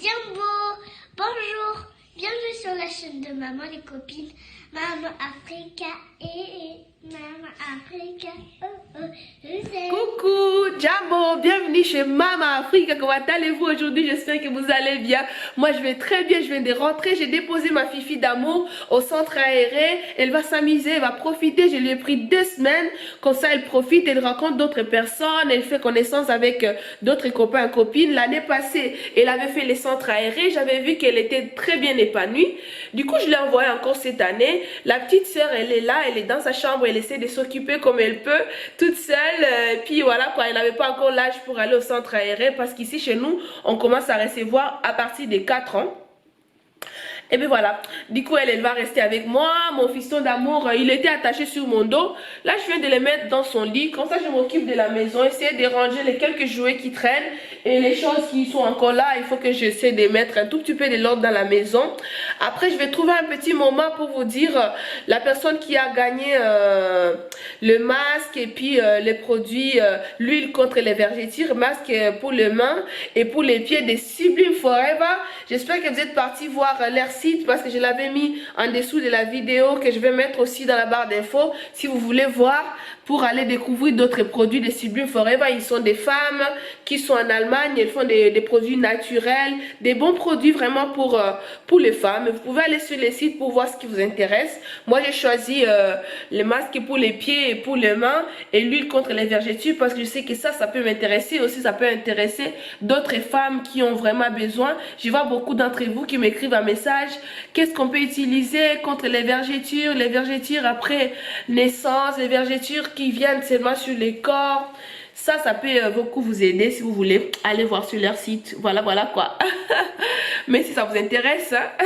Jumbo, bonjour, bienvenue sur la chaîne de Maman les copines, Maman Africa et Maman Africa. Coucou, Jumbo, bienvenue chez Maman Africa. Comment allez-vous aujourd'hui? J'espère que vous allez bien. Moi je vais très bien, je viens de rentrer. J'ai déposé ma fifi d'amour au centre aéré. Elle va s'amuser, elle va profiter. Je lui ai pris 2 semaines, comme ça elle profite, elle rencontre d'autres personnes, elle fait connaissance avec d'autres copains et copines. L'année passée, elle avait fait les centres aérés. J'avais vu qu'elle était très bien épanouie. Du coup, je l'ai envoyée encore cette année. La petite sœur, elle est là, elle est dans sa chambre, elle essaie de s'occuper comme elle peut, toute seule. Puis voilà quoi, elle n'avait pas encore l'âge pour aller au centre aéré parce qu'ici chez nous, on commence à recevoir à partir de 4 ans. Et bien voilà, du coup elle va rester avec moi. Mon fiston d'amour, il était attaché sur mon dos. Là je viens de le mettre dans son lit. Comme ça je m'occupe de la maison, essayer de ranger les quelques jouets qui traînent. Et les choses qui sont encore là, il faut que j'essaie de mettre un tout petit peu de l'ordre dans la maison. Après je vais trouver un petit moment pour vous dire la personne qui a gagné le masque et puis les produits, l'huile contre les vergetures, masque pour les mains et pour les pieds des Sublime Forever. J'espère que vous êtes partis voir leur site parce que je l'avais mis en dessous de la vidéo que je vais mettre aussi dans la barre d'infos si vous voulez voir pour aller découvrir d'autres produits de Sublime Forever. Ils sont des femmes qui sont en Allemagne, elles font des produits naturels, des bons produits vraiment pour les femmes. Vous pouvez aller sur les sites pour voir ce qui vous intéresse. Moi j'ai choisi les masques pour les pieds et pour les mains et l'huile contre les vergetures parce que je sais que ça peut m'intéresser aussi, ça peut intéresser d'autres femmes qui ont vraiment besoin. Je vois beaucoup d'entre vous qui m'écrivent un message, qu'est-ce qu'on peut utiliser contre les vergetures après naissance, les vergetures qui viennent seulement sur les corps. Ça peut beaucoup vous aider si vous voulez aller voir sur leur site. Voilà quoi. Mais si ça vous intéresse, hein?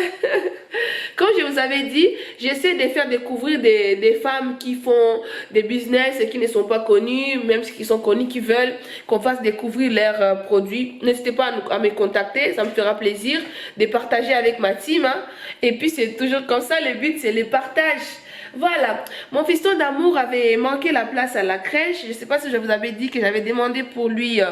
Comme je vous avais dit, j'essaie de faire découvrir des femmes qui font des business et qui ne sont pas connues, même qui sont connues, qui veulent qu'on fasse découvrir leurs produits. N'hésitez pas à me contacter, ça me fera plaisir de partager avec ma team. Hein? Et puis c'est toujours comme ça, le but c'est le partage. Voilà, mon fiston d'amour avait manqué la place à la crèche. Je ne sais pas si je vous avais dit que j'avais demandé pour lui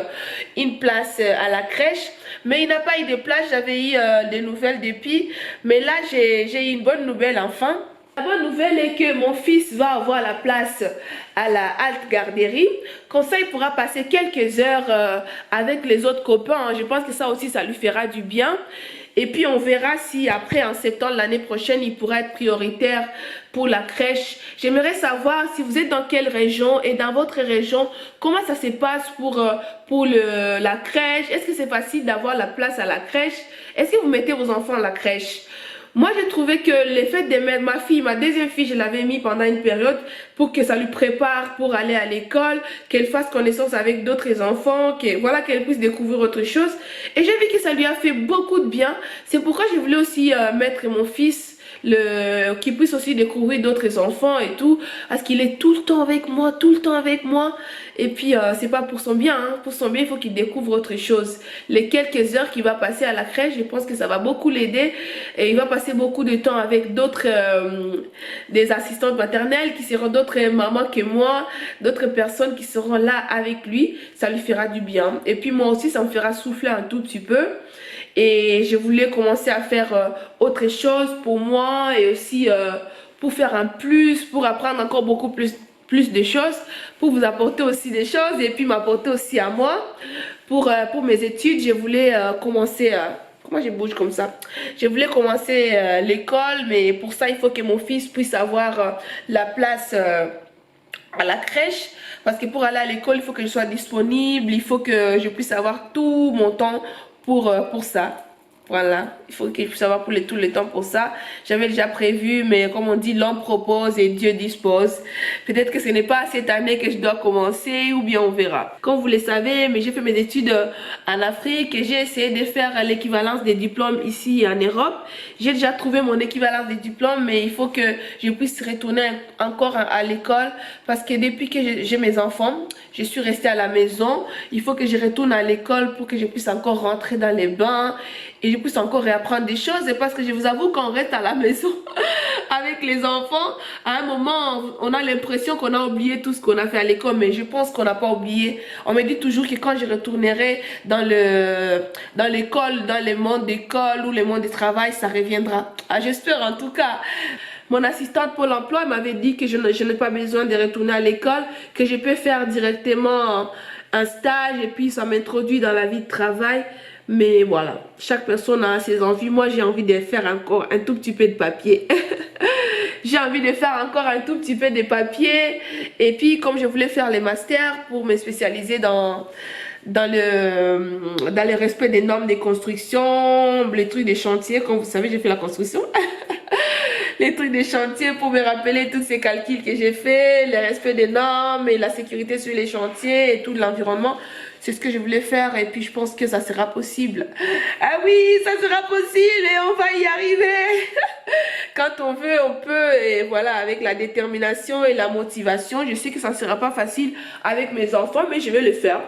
une place à la crèche. Mais il n'a pas eu de place, j'avais eu des nouvelles depuis. Mais là, j'ai eu une bonne nouvelle enfin. La bonne nouvelle est que mon fils va avoir la place à la halte garderie. Comme ça, il pourra passer quelques heures avec les autres copains. Je pense que ça aussi, ça lui fera du bien. Et puis, on verra si après, en septembre, l'année prochaine, il pourra être prioritaire pour la crèche. J'aimerais savoir si vous êtes dans quelle région et dans votre région, comment ça se passe pour la crèche. Est-ce que c'est facile d'avoir la place à la crèche? Est-ce que vous mettez vos enfants à la crèche? Moi, j'ai trouvé que le fait de mettre ma fille, ma deuxième fille, je l'avais mis pendant une période pour que ça lui prépare pour aller à l'école, qu'elle fasse connaissance avec d'autres enfants, qu'elle puisse découvrir autre chose. Et j'ai vu que ça lui a fait beaucoup de bien. C'est pourquoi je voulais aussi mettre mon fils, qu'il puisse aussi découvrir d'autres enfants et tout, parce qu'il est tout le temps avec moi, et puis c'est pas pour son bien, hein. Pour son bien il faut qu'il découvre autre chose. Les quelques heures qu'il va passer à la crèche, je pense que ça va beaucoup l'aider et il va passer beaucoup de temps avec d'autres des assistantes maternelles qui seront d'autres mamans que moi, d'autres personnes qui seront là avec lui. Ça lui fera du bien et puis moi aussi ça me fera souffler un tout petit peu. Et je voulais commencer à faire autre chose pour moi et aussi pour faire un plus, pour apprendre encore beaucoup plus de choses, pour vous apporter aussi des choses et puis m'apporter aussi à moi. Pour mes études, je voulais commencer... Comment je bouge comme ça? Je voulais commencer l'école, mais pour ça, il faut que mon fils puisse avoir la place à la crèche. Parce que pour aller à l'école, il faut que je sois disponible, il faut que je puisse avoir tout mon temps pour ça. Voilà, il faut que je puisse avoir tout le temps pour ça. J'avais déjà prévu, mais comme on dit, l'homme propose et Dieu dispose. Peut-être que ce n'est pas cette année que je dois commencer ou bien on verra. Comme vous le savez, mais j'ai fait mes études en Afrique et j'ai essayé de faire l'équivalence des diplômes ici en Europe. J'ai déjà trouvé mon équivalence des diplômes, mais il faut que je puisse retourner encore à l'école parce que depuis que j'ai mes enfants, je suis restée à la maison. Il faut que je retourne à l'école pour que je puisse encore rentrer dans les bains et je puisse encore réapprendre des choses. Et parce que je vous avoue qu'on reste à la maison avec les enfants. À un moment, on a l'impression qu'on a oublié tout ce qu'on a fait à l'école, mais je pense qu'on n'a pas oublié. On me dit toujours que quand je retournerai dans l'école, dans le monde d'école ou le monde du travail, ça reviendra. Ah, j'espère en tout cas. Mon assistante Pôle emploi m'avait dit que je n'ai pas besoin de retourner à l'école, que je peux faire directement un stage et puis ça m'introduit dans la vie de travail. Mais voilà, chaque personne a ses envies. Moi, j'ai envie de faire encore un tout petit peu de papier. J'ai envie de faire encore un tout petit peu de papier. Et puis, comme je voulais faire les masters pour me spécialiser dans le respect des normes de construction, les trucs des chantiers. Comme vous savez, j'ai fait la construction. Les trucs des chantiers pour me rappeler tous ces calculs que j'ai fait, le respect des normes et la sécurité sur les chantiers et tout l'environnement. C'est ce que je voulais faire et puis je pense que ça sera possible. Ah oui, ça sera possible et on va y arriver. Quand on veut, on peut. Et voilà, avec la détermination et la motivation. Je sais que ça ne sera pas facile avec mes enfants, mais je vais le faire.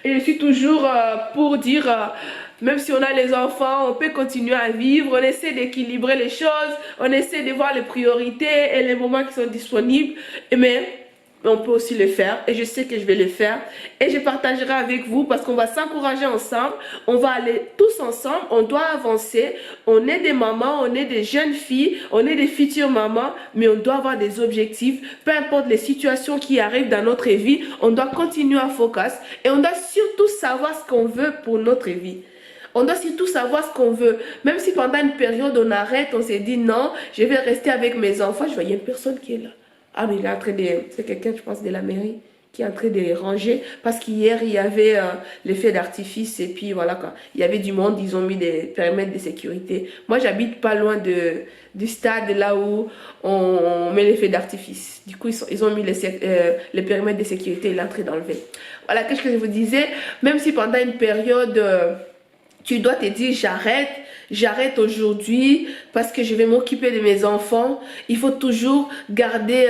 Et je suis toujours pour dire... même si on a les enfants, on peut continuer à vivre. On essaie d'équilibrer les choses. On essaie de voir les priorités et les moments qui sont disponibles. Mais on peut aussi le faire. Et je sais que je vais le faire. Et je partagerai avec vous parce qu'on va s'encourager ensemble. On va aller tous ensemble. On doit avancer. On est des mamans, on est des jeunes filles. On est des futures mamans. Mais on doit avoir des objectifs. Peu importe les situations qui arrivent dans notre vie. On doit continuer à focus. Et on doit surtout savoir ce qu'on veut pour notre vie. On doit surtout savoir ce qu'on veut. Même si pendant une période on arrête, on s'est dit non, je vais rester avec mes enfants. Je voyais une personne qui est là. Ah mais il est en train de... C'est quelqu'un, je pense, de la mairie qui est en train de les ranger. Parce qu'hier, il y avait l'effet d'artifice. Et puis voilà, quand il y avait du monde, ils ont mis des périmètres de sécurité. Moi, j'habite pas loin du stade là où on met l'effet d'artifice. Du coup, ils ont mis les périmètres de sécurité. Il est en train d'enlever. Voilà, qu'est-ce que je vous disais. Même si pendant une période... tu dois te dire j'arrête aujourd'hui parce que je vais m'occuper de mes enfants. Il faut toujours garder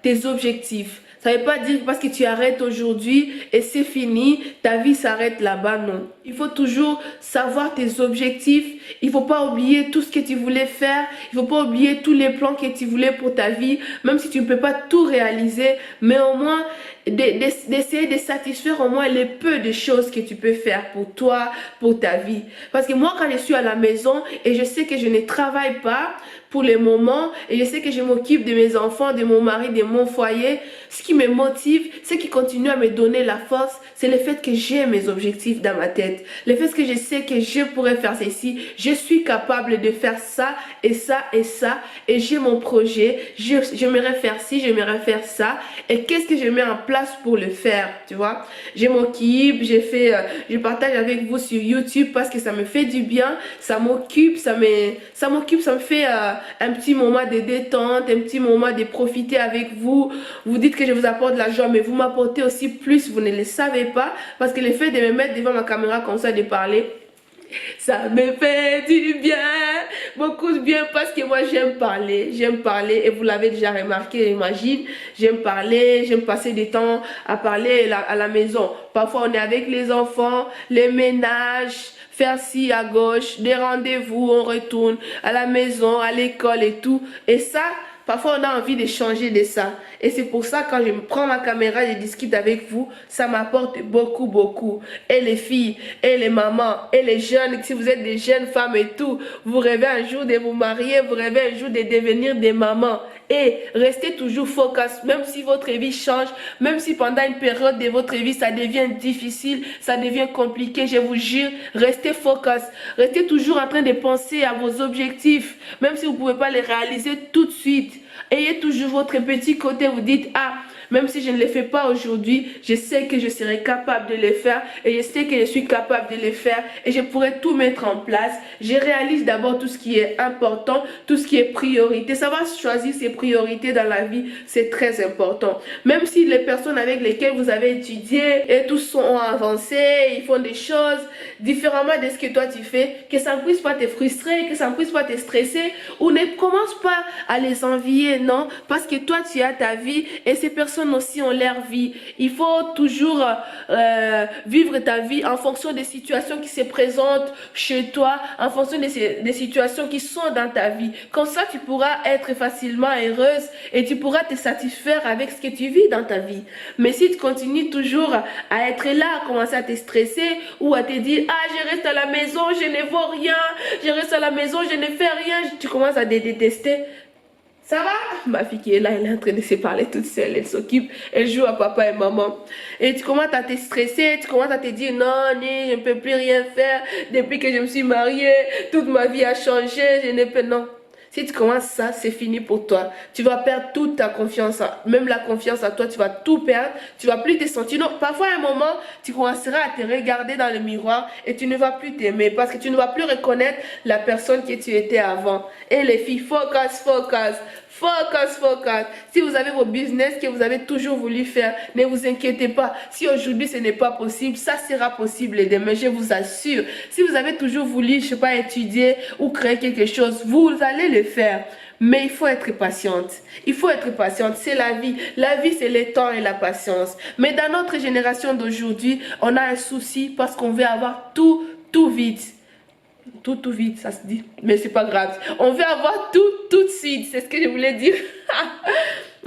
tes objectifs. Ça ne veut pas dire parce que tu arrêtes aujourd'hui et c'est fini, ta vie s'arrête là-bas, non. Il faut toujours savoir tes objectifs. Il ne faut pas oublier tout ce que tu voulais faire. Il ne faut pas oublier tous les plans que tu voulais pour ta vie. Même si tu ne peux pas tout réaliser, mais au moins d'essayer de satisfaire au moins les peu de choses que tu peux faire pour toi, pour ta vie. Parce que moi, quand je suis à la maison et je sais que je ne travaille pas pour le moment et je sais que je m'occupe de mes enfants, de mon mari, de mon foyer, ce qui me motive, ce qui continue à me donner la force, c'est le fait que j'ai mes objectifs dans ma tête. Le fait que je sais que je pourrais faire ceci, je suis capable de faire ça et ça et ça et j'ai mon projet, j'aimerais faire ci, j'aimerais faire ça et qu'est-ce que je mets en place pour le faire, tu vois. Je m'occupe, je partage avec vous sur YouTube parce que ça me fait du bien, ça m'occupe, ça me fait un petit moment de détente, un petit moment de profiter avec vous. Vous dites que je vous apporte de la joie, mais vous m'apportez aussi plus, vous ne le savez pas, parce que le fait de me mettre devant ma caméra comme ça, de parler, ça me fait du bien, beaucoup de bien, parce que moi j'aime parler et vous l'avez déjà remarqué, j'imagine, j'aime parler, j'aime passer du temps à parler à la maison. Parfois on est avec les enfants, les ménages, faire ci à gauche, des rendez-vous, on retourne à la maison, à l'école et tout, et ça, parfois on a envie de changer de ça. Et c'est pour ça quand je prends ma caméra et je discute avec vous, ça m'apporte beaucoup, beaucoup. Et les filles, et les mamans, et les jeunes, si vous êtes des jeunes femmes et tout, vous rêvez un jour de vous marier, vous rêvez un jour de devenir des mamans. Et restez toujours focus, même si votre vie change, même si pendant une période de votre vie, ça devient difficile, ça devient compliqué, je vous jure, restez focus. Restez toujours en train de penser à vos objectifs, même si vous ne pouvez pas les réaliser tout de suite. Ayez toujours votre petit côté, vous dites, ah, même si je ne les fais pas aujourd'hui, je sais que je serai capable de les faire et je sais que je suis capable de les faire et je pourrai tout mettre en place. Je réalise d'abord tout ce qui est important, tout ce qui est priorité. Savoir choisir ses priorités dans la vie, c'est très important. Même si les personnes avec lesquelles vous avez étudié et tous sont avancés, ils font des choses différemment de ce que toi tu fais, que ça ne puisse pas te frustrer, que ça ne puisse pas te stresser ou ne commence pas à les envier, non, parce que toi tu as ta vie et ces personnes personnes aussi ont leur vie. Il faut toujours vivre ta vie en fonction des situations qui se présentent chez toi, en fonction des situations qui sont dans ta vie. Comme ça, tu pourras être facilement heureuse et tu pourras te satisfaire avec ce que tu vis dans ta vie. Mais si tu continues toujours à être là, à commencer à te stresser ou à te dire, ah, je reste à la maison, je ne vaux rien, je reste à la maison, je ne fais rien, tu commences à te détester. Ça va? Ma fille qui est là, elle est en train de se parler toute seule, elle s'occupe, elle joue à papa et maman. Et tu commences à te stresser, tu commences à te dire non, je ne peux plus rien faire. Depuis que je me suis mariée, toute ma vie a changé, je ne peux... Non. Si tu commences ça, c'est fini pour toi. Tu vas perdre toute ta confiance, même la confiance à toi, tu vas tout perdre. Tu vas plus te sentir. Non, parfois à un moment, tu commenceras à te regarder dans le miroir et tu ne vas plus t'aimer parce que tu ne vas plus reconnaître la personne que tu étais avant. Et les filles, focus, focus. Focus, focus. Si vous avez vos business que vous avez toujours voulu faire, ne vous inquiétez pas. Si aujourd'hui ce n'est pas possible, ça sera possible demain, je vous assure. Si vous avez toujours voulu, je sais pas, étudier ou créer quelque chose, vous allez le faire. Mais il faut être patiente. Il faut être patiente. C'est la vie. La vie, c'est le temps et la patience. Mais dans notre génération d'aujourd'hui, on a un souci parce qu'on veut avoir tout vite. Tout vite, ça se dit, mais c'est pas grave. On veut avoir tout de suite, c'est ce que je voulais dire.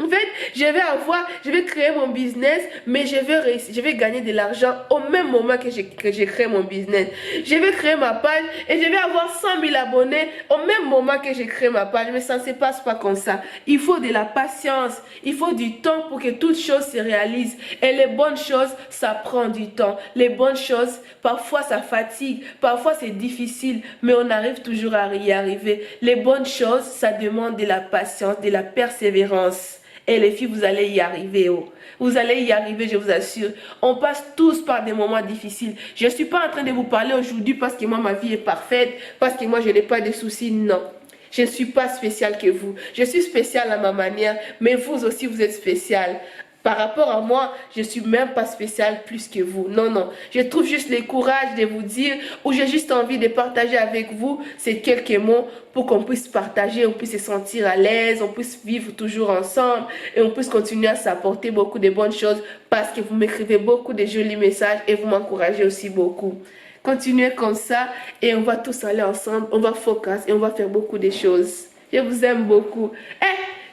En fait, je vais créer mon business, mais je vais gagner de l'argent au même moment que j'ai créé mon business. Je vais créer ma page et je vais avoir 100 000 abonnés au même moment que j'ai créé ma page. Mais ça ne se passe pas comme ça. Il faut de la patience, il faut du temps pour que toute chose se réalise. Et les bonnes choses, ça prend du temps. Les bonnes choses, parfois ça fatigue, parfois c'est difficile, mais on arrive toujours à y arriver. Les bonnes choses, ça demande de la patience, de la persévérance. Et les filles, vous allez y arriver. Oh. Vous allez y arriver, je vous assure. On passe tous par des moments difficiles. Je ne suis pas en train de vous parler aujourd'hui parce que moi, ma vie est parfaite, parce que moi, je n'ai pas de soucis. Non. Je ne suis pas spéciale que vous. Je suis spéciale à ma manière, mais vous aussi, vous êtes spéciale. Par rapport à moi, je ne suis même pas spéciale plus que vous. Non, non. Je trouve juste le courage de vous dire, ou j'ai juste envie de partager avec vous ces quelques mots pour qu'on puisse partager, on puisse se sentir à l'aise, on puisse vivre toujours ensemble et on puisse continuer à s'apporter beaucoup de bonnes choses parce que vous m'écrivez beaucoup de jolis messages et vous m'encouragez aussi beaucoup. Continuez comme ça et on va tous aller ensemble, on va focus et on va faire beaucoup de choses. Je vous aime beaucoup.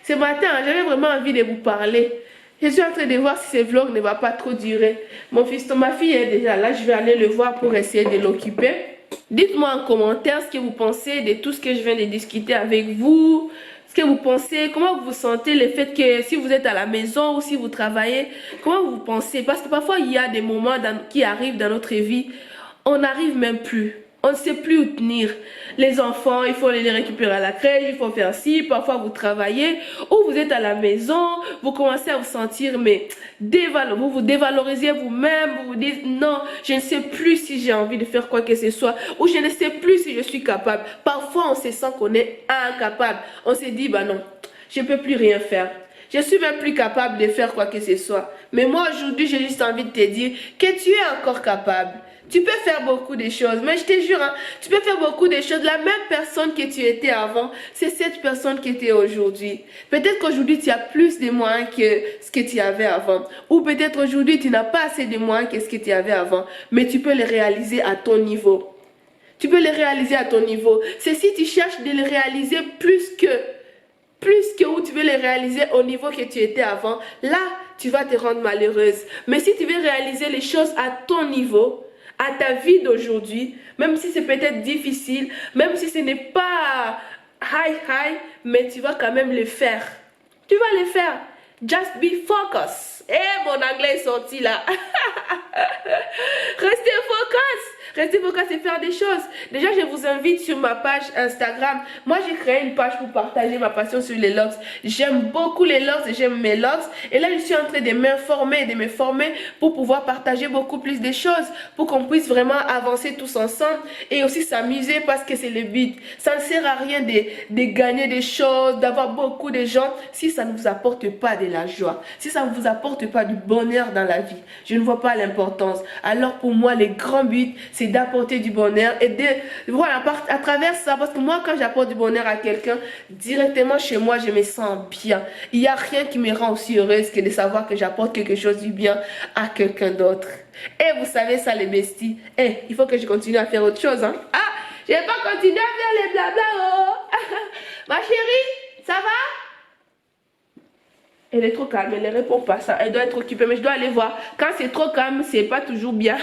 Ce matin, j'avais vraiment envie de vous parler. Je suis en train de voir si ce vlog ne va pas trop durer. Mon fiston, ma fille est déjà là. Je vais aller le voir pour essayer de l'occuper. Dites-moi en commentaire ce que vous pensez de tout ce que je viens de discuter avec vous. Ce que vous pensez, comment vous vous sentez, le fait que si vous êtes à la maison ou si vous travaillez, comment vous pensez? Parce que parfois, il y a des moments qui arrivent dans notre vie, on n'arrive même plus. On ne sait plus où tenir. Les enfants, il faut les récupérer à la crèche, il faut faire ci, parfois vous travaillez, ou vous êtes à la maison, vous commencez à vous sentir, mais vous vous dévalorisez vous-même, vous vous dites, non, je ne sais plus si j'ai envie de faire quoi que ce soit, ou je ne sais plus si je suis capable. Parfois, on se sent qu'on est incapable. On se dit, bah non, je ne peux plus rien faire. Je suis même plus capable de faire quoi que ce soit. Mais moi, aujourd'hui, j'ai juste envie de te dire que tu es encore capable. Tu peux faire beaucoup de choses, mais je te jure, hein, tu peux faire beaucoup de choses. La même personne que tu étais avant, c'est cette personne qui était aujourd'hui. Peut-être qu'aujourd'hui, tu as plus de moyens que ce que tu avais avant. Ou peut-être aujourd'hui, tu n'as pas assez de moyens que ce que tu avais avant. Mais tu peux les réaliser à ton niveau. Tu peux les réaliser à ton niveau. C'est si tu cherches de les réaliser plus que où tu veux les réaliser au niveau que tu étais avant, là, tu vas te rendre malheureuse. Mais si tu veux réaliser les choses à ton niveau, à ta vie d'aujourd'hui, même si c'est peut-être difficile, même si ce n'est pas high, mais tu vas quand même le faire. Tu vas le faire. Just be focused. Mon anglais est sorti là. Restez focus. Restez focus et faire des choses. Déjà, je vous invite sur ma page Instagram. Moi, j'ai créé une page pour partager ma passion sur les locks. J'aime beaucoup les locks et j'aime mes locks. Et là, je suis en train de me former pour pouvoir partager beaucoup plus de choses. Pour qu'on puisse vraiment avancer tous ensemble et aussi s'amuser parce que c'est le but. Ça ne sert à rien de gagner des choses, d'avoir beaucoup de gens si ça ne vous apporte pas de la joie. Si ça ne vous apporte pas du bonheur dans la vie. Je ne vois vois pas l'importance. Alors pour moi, le grand but, c'est d'apporter du bonheur et voilà, à travers ça, parce que moi, quand j'apporte du bonheur à quelqu'un, directement chez moi, je me sens bien. Il n'y a rien qui me rend aussi heureuse que de savoir que j'apporte quelque chose du bien à quelqu'un d'autre. Et vous savez ça, les besties. Il faut que je continue à faire autre chose, hein. Ah, je vais pas continuer à faire les blabla, oh. Ma chérie, ça va? Elle est trop calme, elle ne répond pas ça. Elle doit être occupée, mais je dois aller voir. Quand c'est trop calme, c'est pas toujours bien.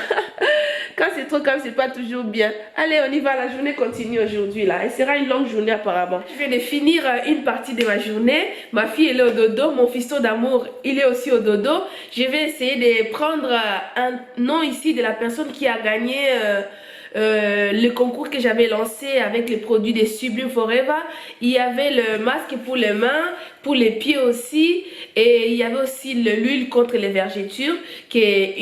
Quand c'est trop calme, c'est pas toujours bien. Allez, on y va, la journée continue aujourd'hui là. Elle sera une longue journée apparemment. Je viens de finir une partie de ma journée. Ma fille, elle est au dodo. Mon fiston d'amour, il est aussi au dodo. Je vais essayer de prendre un nom ici de la personne qui a gagné... le concours que j'avais lancé avec les produits de Sublime Forever. Il y avait le masque pour les mains, pour les pieds aussi, et il y avait aussi l'huile contre les vergetures que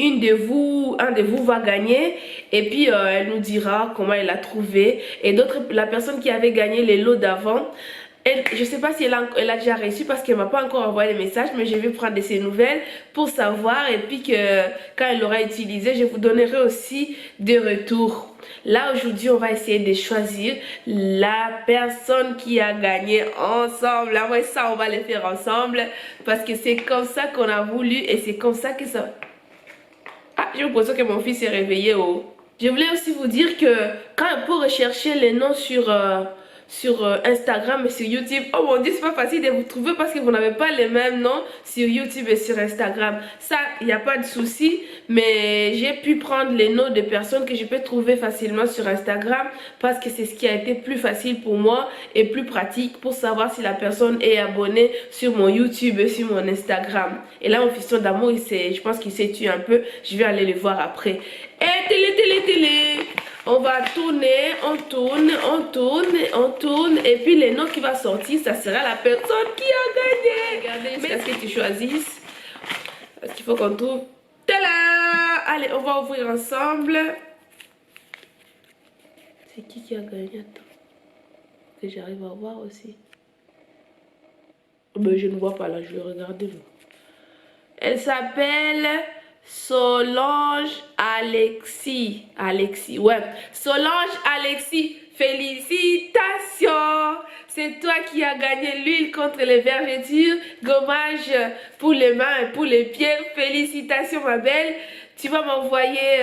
un de vous va gagner, et puis elle nous dira comment elle a trouvé. Et d'autres, la personne qui avait gagné les lots d'avant, je ne sais pas si elle a déjà reçu parce qu'elle ne m'a pas encore envoyé les messages, mais je vais prendre de ses nouvelles pour savoir, et puis que quand elle l'aura utilisé, je vous donnerai aussi des retours. Là aujourd'hui, on va essayer de choisir la personne qui a gagné ensemble. Après ça, on va les faire ensemble parce que c'est comme ça qu'on a voulu et c'est comme ça que ça... Ah, j'ai l'impression que mon fils s'est réveillé. Oh. Je voulais aussi vous dire que quand pour rechercher les noms sur Instagram et sur YouTube, oh mon dieu, c'est pas facile de vous trouver parce que vous n'avez pas les mêmes noms sur YouTube et sur Instagram. Ça, il n'y a pas de souci, mais j'ai pu prendre les noms de personnes que je peux trouver facilement sur Instagram parce que c'est ce qui a été plus facile pour moi et plus pratique pour savoir si la personne est abonnée sur mon YouTube et sur mon Instagram. Et là, mon fiston d'amour, je pense qu'il s'est tué un peu. Je vais aller le voir après. Et télé. On va tourner, on tourne, et puis les noms qui va sortir, ça sera la personne qui a gagné. Regardez, jusqu'à ce que tu choisisses. Parce qu'il faut qu'on trouve. Tada! Allez, on va ouvrir ensemble. C'est qui a gagné? Attends. Que j'arrive à voir aussi. Mais je ne vois pas là, je vais regarder. Elle s'appelle... Solange Alexis. Ouais. Solange Alexis, félicitations. C'est toi qui as gagné l'huile contre les vergetures, gommage pour les mains et pour les pieds. Félicitations ma belle. Tu vas m'envoyer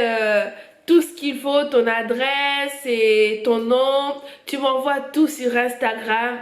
tout ce qu'il faut, ton adresse et ton nom. Tu m'envoies tout sur Instagram.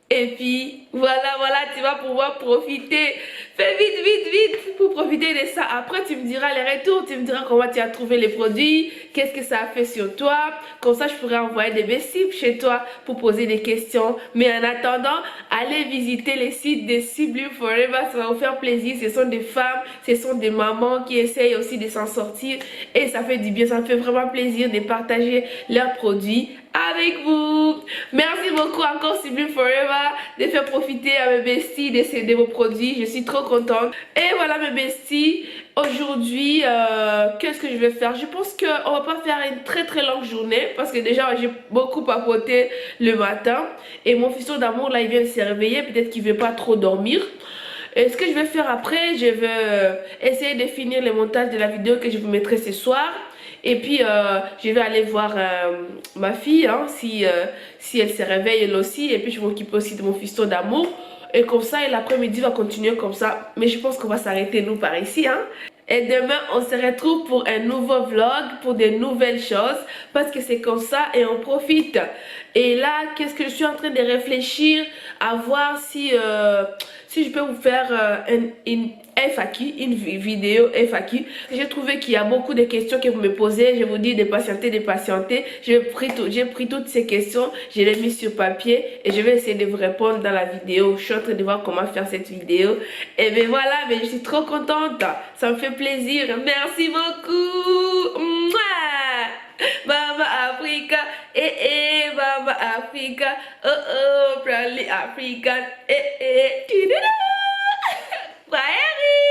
Et puis, voilà, tu vas pouvoir profiter. Fais vite pour profiter de ça. Après, tu me diras les retours, tu me diras comment tu as trouvé les produits, qu'est-ce que ça a fait sur toi. Comme ça, je pourrais envoyer des messages chez toi pour poser des questions. Mais en attendant, allez visiter les sites de Sublime Forever, ça va vous faire plaisir. Ce sont des femmes, ce sont des mamans qui essayent aussi de s'en sortir. Et ça fait du bien, ça me fait vraiment plaisir de partager leurs produits avec vous. Merci beaucoup encore Sublime Forever de faire profiter à mes besties de vos produits. Je suis trop contente. Et voilà mes besties, aujourd'hui qu'est-ce que je vais faire? Je pense qu'on va pas faire une très longue journée parce que déjà j'ai beaucoup papoté le matin et mon fiston d'amour là il vient de se réveiller, peut-être qu'il veut pas trop dormir. Et ce que je vais faire après, je vais essayer de finir le montage de la vidéo que je vous mettrai ce soir. Et puis je vais aller voir ma fille hein, si elle se réveille elle aussi. Et puis je m'occupe aussi de mon fiston d'amour. Et comme ça, l'après-midi va continuer comme ça. Mais je pense qu'on va s'arrêter nous par ici. Hein. Et demain, on se retrouve pour un nouveau vlog, pour des nouvelles choses. Parce que c'est comme ça et on profite. Et là, qu'est-ce que je suis en train de réfléchir à voir si je peux vous faire une FAQ, une vidéo FAQ. J'ai trouvé qu'il y a beaucoup de questions que vous me posez. Je vous dis de patienter. J'ai pris toutes ces questions, je les ai mis sur papier et je vais essayer de vous répondre dans la vidéo. Je suis en train de voir comment faire cette vidéo. Et bien voilà, mais je suis trop contente. Ça me fait plaisir. Merci beaucoup. Mouah! Mama Africa, Mama Africa, proudly African, Bye,